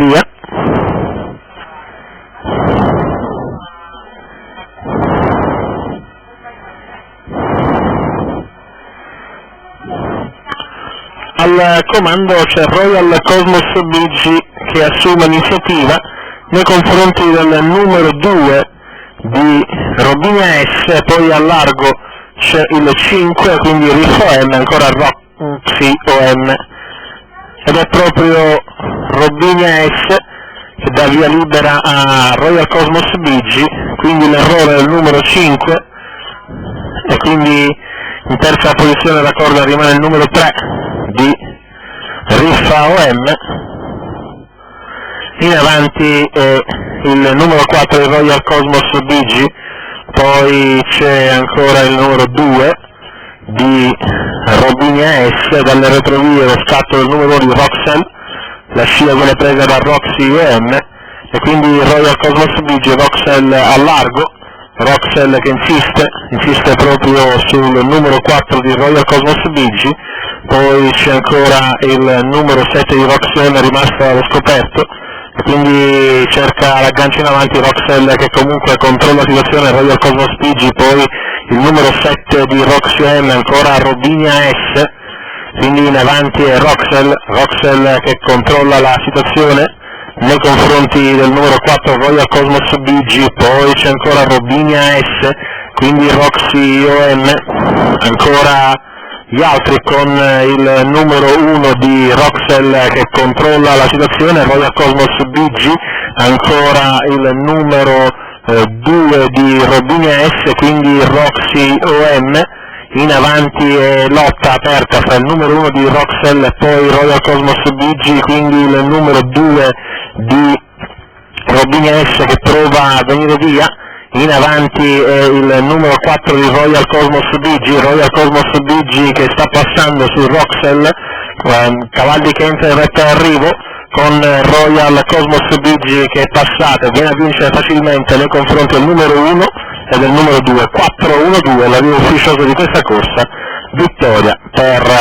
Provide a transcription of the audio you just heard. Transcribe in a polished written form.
via. Al comando c'è Royal Cosmos BG che assume l'iniziativa nei confronti del numero 2 di Robinia S, poi a largo c'è il 5, quindi Riffo M, ancora Roxy OM, ed è proprio Robinia S che dà via libera a Royal Cosmos BG, quindi l'errore del numero 5, e quindi in terza posizione la corda rimane il numero 3 di Riffa OM, in avanti il numero 4 di Royal Cosmos BG, poi c'è ancora il numero 2 di Robinia S, dalle retrovie lo scatto del numero 1 di Roxel, la scia viene presa da Roxy OM e quindi Royal Cosmos BG, Roxel a largo, Roxel che insiste proprio sul numero 4 di Royal Cosmos BG, poi c'è ancora il numero 7 di Roxel rimasto allo scoperto, quindi cerca l'aggancio in avanti Roxel che comunque controlla la situazione, Royal Cosmos BG, poi il numero 7 di Roxy M, ancora Robinia S, quindi in avanti è Roxel che controlla la situazione nei confronti del numero 4 Royal Cosmos BG, poi c'è ancora Robinia S, quindi Roxy OM, ancora gli altri con il numero 1 di Roxel che controlla la situazione, Royal Cosmos BG, ancora il numero 2 di Robinia S, quindi Roxy OM, in avanti è lotta aperta fra il numero 1 di Roxel e poi Royal Cosmos BG, quindi il numero 2 di Robinia S che prova a venire via, in avanti è il numero 4 di Royal Cosmos BG che sta passando su Roxel, cavalli che entra in retta d'arrivo, con Royal Cosmos BG che è passato e viene a vincere facilmente nei confronti del numero 1 e del numero 2, 4-1-2, l'arrivo ufficioso di questa corsa, vittoria per